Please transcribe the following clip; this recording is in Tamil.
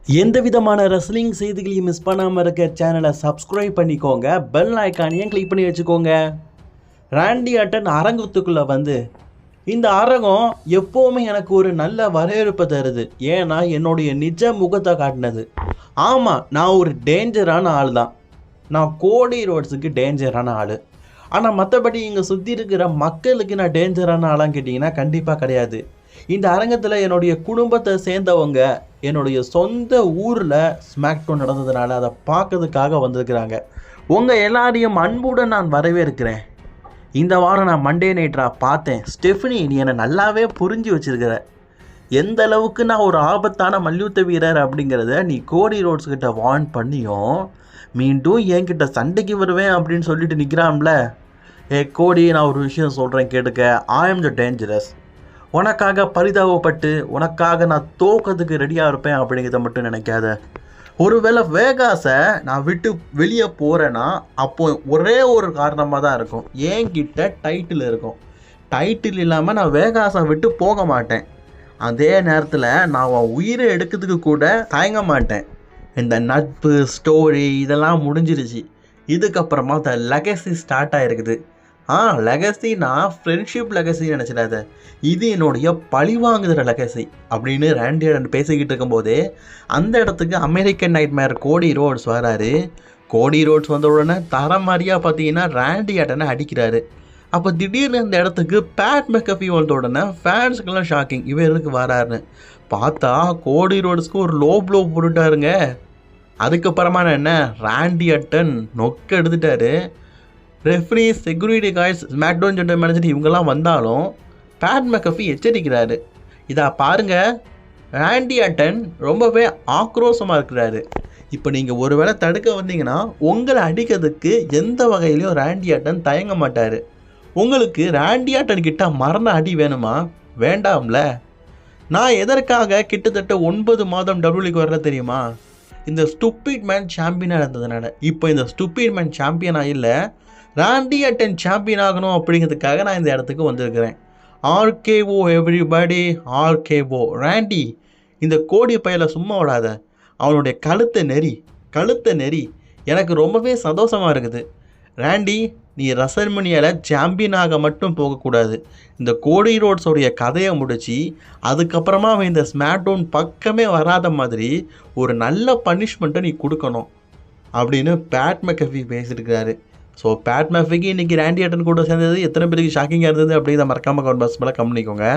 எந்த விதமான ரெஸ்லிங் செய்திகளையும் மிஸ் பண்ணாமல் இருக்க சேனலை சப்ஸ்கிரைப் பண்ணிக்கோங்க, பெல் ஐக்கானையும் கிளிக் பண்ணி வச்சுக்கோங்க. ராண்டி ஆர்டன் அரங்கத்துக்குள்ளே வந்து இந்த அரங்கம் எப்போவுமே எனக்கு ஒரு நல்ல வரவேற்பை தருது. ஏன்னா என்னுடைய நிஜ முகத்தை காட்டினது. ஆமாம், நான் ஒரு டேஞ்சரான ஆள் தான். நான் கோடி ரோட்ஸுக்கு டேஞ்சரான ஆள். ஆனால் மற்றபடி இங்கே சுற்றி இருக்கிற மக்களுக்கு நான் டேஞ்சரான ஆளான்னு கேட்டிங்கன்னா கண்டிப்பாக கிடையாது. இந்த அரங்கத்தில் என்னுடைய குடும்பத்தை சேர்ந்தவங்க என்னுடைய சொந்த ஊரில் ஸ்மாக்டவுன் நடந்ததுனால அதை பார்க்கறதுக்காக வந்திருக்கிறாங்க. உங்கள் எல்லாரையும் அன்புடன் நான் வரவேற்கிறேன். இந்த வாரம் நான் மண்டே நைட்ராக பார்த்தேன். ஸ்டெஃபனி, நீ என்னை நல்லாவே புரிஞ்சு வச்சுருக்கிற. எந்த அளவுக்கு நான் ஒரு ஆபத்தான மல்யுத்த வீரர் அப்படிங்கிறத நீ கோடி ரோட்ஸ்கிட்ட வார்ன் பண்ணியும் மீண்டும் என்கிட்ட சண்டைக்கு வருவேன் அப்படின்னு சொல்லிட்டு நிற்கிறான்ல. கோடி, நான் ஒரு விஷயம் சொல்கிறேன் கேட்டுக்க. ஐ ஆம் த டேஞ்சரஸ். உனக்காக பரிதாபப்பட்டு உனக்காக நான் தோக்கிறதுக்கு ரெடியாக இருப்பேன் அப்படிங்கிறத மட்டும் நினைக்காத. ஒருவேளை வேகாஸை நான் விட்டு வெளியே போகிறேன்னா அப்போ ஒரே ஒரு காரணமாக தான் இருக்கும். என்கிட்ட டைட்டில் இருக்கும். டைட்டில் இல்லாமல் நான் வேகாஸை விட்டு போக மாட்டேன். அதே நேரத்தில் நான் அவன் உயிரை எடுக்கிறதுக்கு கூட தயங்க மாட்டேன். இந்த நட்பு ஸ்டோரி இதெல்லாம் முடிஞ்சிருச்சு. இதுக்கப்புறமா த லெகசி ஸ்டார்ட் ஆகிருக்குது. லெகசினா ஃப்ரெண்ட்ஷிப் லெகசி நினச்சிடாத, இது என்னுடைய பழி வாங்குகிற லெகசி அப்படின்னு ராண்டி ஆர்டன் பேசிக்கிட்டு இருக்கும்போதே அந்த இடத்துக்கு அமெரிக்கன் நைட்மேர் கோடி ரோட்ஸ் வராரு. கோடி ரோட்ஸ் வந்த உடனே தரமாரியாக பார்த்தீங்கன்னா ராண்டி ஆர்டனை அடிக்கிறாரு. அப்போ திடீர்னு அந்த இடத்துக்கு பேட் மெக்கஃபி வந்த உடனே ஃபேன்ஸுக்கெல்லாம் ஷாக்கிங், இவர் எதுக்கு வராருன்னு பார்த்தா கோடி ரோட்ஸ்க்கு ஒரு லோ ப்ளோ போட்டுட்டாருங்க. அதுக்கப்புறமா என்ன, ராண்டி ஆர்டன் நொக்க எடுத்துட்டாரு. Referee, security guys, SmackDown general manager இவங்கெல்லாம் வந்தாலும் பேட் மெக்கஃபி எச்சரிக்கிறாரு. இதா பாருங்க, ராண்டி ஆர்டன் ரொம்பவே ஆக்ரோஷமாக இருக்கிறாரு. இப்போ நீங்கள் ஒரு வேளை தடுக்க வந்தீங்கன்னா உங்களை அடிக்கிறதுக்கு எந்த வகையிலையும் ராண்டி ஆர்டன் தயங்க மாட்டார். உங்களுக்கு ராண்டி ஆர்டன் கிட்ட மரண அடி வேணுமா? வேண்டாம்ல. நான் எதற்காக கிட்டத்தட்ட 9 மாதம் டபிள்யூக்கு வரல தெரியுமா? இந்த ஸ்டூபிட் மேன் சாம்பியனாக இருந்ததுனால. இப்போ இந்த ஸ்டூபிட் மேன் சாம்பியனாக இல்லை, ராண்டி ஆர்டன் சாம்பியன் ஆகணும் அப்படிங்கிறதுக்காக நான் இந்த இடத்துக்கு வந்திருக்கிறேன். RKO everybody, RKO. ராண்டி, இந்த கோடி பையில சும்மா விடாத. அவனுடைய கழுத்தை நெறி. எனக்கு ரொம்பவே சந்தோஷமாக இருக்குது. ராண்டி, நீ ரசல்மனியாவில் சாம்பியனாக மட்டும் போகக்கூடாது. இந்த கோடி ரோட்ஸோடைய கதையை முடித்து அதுக்கப்புறமா அவன் இந்த ஸ்மாக்டவுன் பக்கமே வராத மாதிரி ஒரு நல்ல பனிஷ்மெண்ட்டை நீ கொடுக்கணும் அப்படின்னு பேட் மெக்கஃபி பேசியிருக்கிறாரு. ஸோ பேட் மெக்கஃபிக்கு இன்றைக்கி ராண்டி ஆர்டன் கூட சேர்ந்தது எத்தனை பேருக்கு ஷாக்கிங்காக இருந்தது அப்படிங்கிறத மறக்காமல் கமெண்ட் பாக்ஸ் மேலே கமெண்ட் பண்ணிக்கோங்க.